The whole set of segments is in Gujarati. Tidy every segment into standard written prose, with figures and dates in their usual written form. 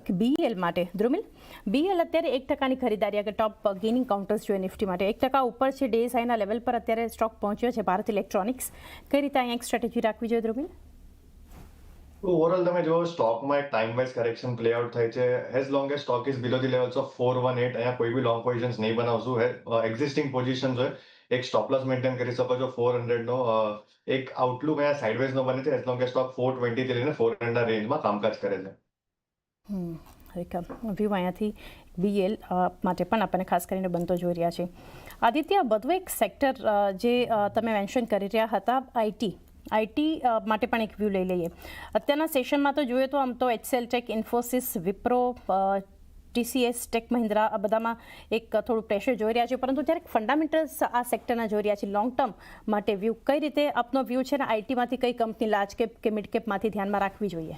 એક બીએલ માટે ધ્રુમિલ, બીએલ અત્યારે 1% ખરીદારી આગળ ટોપ ગેઇનિંગ કાઉન્ટર્સ જોઈએ નિફ્ટી માટે 1% ઉપર છે, ડેઝ હાઈના લેવલ પર અત્યારે સ્ટોક પહોંચ્યો છે ભારત ઇલેક્ટ્રોનિક્સ. કઈ રીતે અહીંયા એક સ્ટ્રેટેજી રાખવી જોઈએ ધ્રુમિલ? ઓવરઓલ તમે જો સ્ટોકમાં એક time wise correction play out થાય છે. As long as stock is below the levels of 418, અહીંયા કોઈ બી લોંગ પોઝિશન્સ નહીં બનાવશું. એક્ઝિસ્ટિંગ પોઝિશન્સ હોય એક સ્ટોપ લોસ મેન્ટેન કરી શકો છો 400 નો. એક આઉટલુક અહીંયા સાઇડવેઝ નો બને છે એઝ લોંગ એઝ સ્ટોક 420 થી લઈને 400 રેન્જમાં કામકાજ કરે છે. એક વ્યૂ અહીંયાથી બીએલ માટે પણ આપણને ખાસ કરીને બનતો જોઈ રહ્યા છે. આદિત્ય, બધું એક સેક્ટર જે તમે મેન્શન કરી રહ્યા હતા, આઈટી માટે પણ એક વ્યૂ લઈ લઈએ. અત્યારના સેશનમાં તો જોઈએ તો આમ તો HCL tech, Infosys, Wipro, TCS, tech Mahindra આ બધામાં એક થોડું પ્રેશર જોઈ રહ્યા છે, પરંતુ જ્યારે ફંડામેન્ટલ્સ આ સેક્ટરના જોઈ રહ્યા છે લોંગ ટર્મ માટે વ્યૂ કઈ રીતે આપનો વ્યૂ છે ને આઈટીમાંથી કઈ કંપની લાર્જ કેપ કે મિડ કેપમાંથી ધ્યાનમાં રાખવી જોઈએ?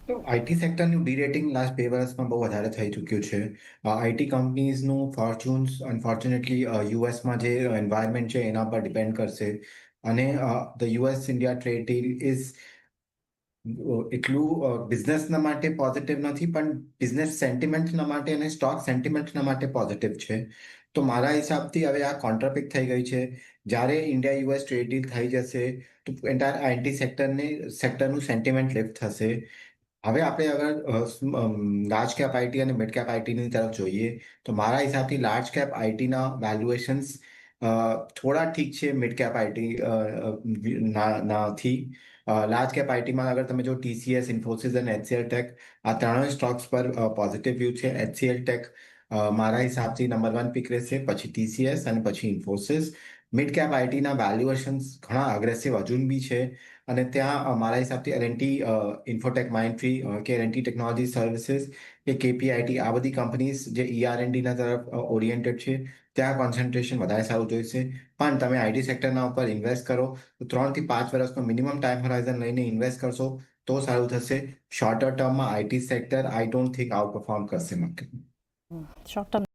તો આઈટી સેક્ટરનું ડીરેટિંગ લાસ્ટ 2 વર્ષમાં બહુ વધારે થઈ ચૂક્યું છે. આઈટી કંપનીઝનું ફોર્ચ્યુન્સ અનફોર્ચ્યુનેટલી યુએસમાં જે એન્વાયરમેન્ટ છે એના પર ડિપેન્ડ કરશે. અને the US India trade deal is એટલું બિઝનેસના માટે પોઝિટિવ નથી, પણ બિઝનેસ સેન્ટિમેન્ટના માટે અને સ્ટોક સેન્ટિમેન્ટના માટે પોઝિટિવ છે. તો મારા હિસાબથી હવે આ કોન્ટ્રાપિક થઈ ગઈ છે. જ્યારે ઇન્ડિયા યુએસ ટ્રેડ ડીલ થઈ જશે તો એન્ટાયર આઈટી સેક્ટરનું સેન્ટિમેન્ટ લિફ્ટ થશે. હવે આપણે અગર લાર્જ કેપ આઈટી અને મિડ કેપ આઈટીની તરફ જોઈએ તો મારા હિસાબથી લાર્જ કેપ આઈટીના વેલ્યુએશન્સ થોડા ઠીક છે મિડ કેપ આઈટી નાથી. લાર્જ કેપ આઈટીમાં અગર તમે જો ટીસીએસ, ઇન્ફોસિસ અને એચસીએલ ટેક આ ત્રણેય સ્ટોક્સ પર પોઝિટિવ વ્યૂ છે. એચસીએલ ટેક મારા હિસાબથી નંબર 1 પીક રહેશે, પછી ટીસીએસ અને પછી ઇન્ફોસિસ. મિડ કેપ આઈટીના વેલ્યુએશન્સ ઘણા અગ્રેસિવ હજુ બી છે અને ત્યાં મારા હિસાબથી એલએનટી, ઇન્ફોટેક માઇન્ડટ્રી કે એલએનટી ટેકનોલોજી સર્વિસીસ કે કેપીઆઈટી આ બધી કંપનીઝ જે ઈઆરએનડીના તરફ ઓરિએન્ટેડ છે ત્યાં કોન્સન્ટ્રેશન વધારે સારું જોઈશે. પણ તમે આઈટી સેક્ટરના ઉપર ઇન્વેસ્ટ કરો તો 3 થી 5 વર્ષનો મિનિમમ ટાઈમ હોરાઇઝન લઈને ઇન્વેસ્ટ કરશો તો સારું થશે. શોર્ટર ટર્મમાં IT sector I don't think out perform કરશે માર્કેટ. Short term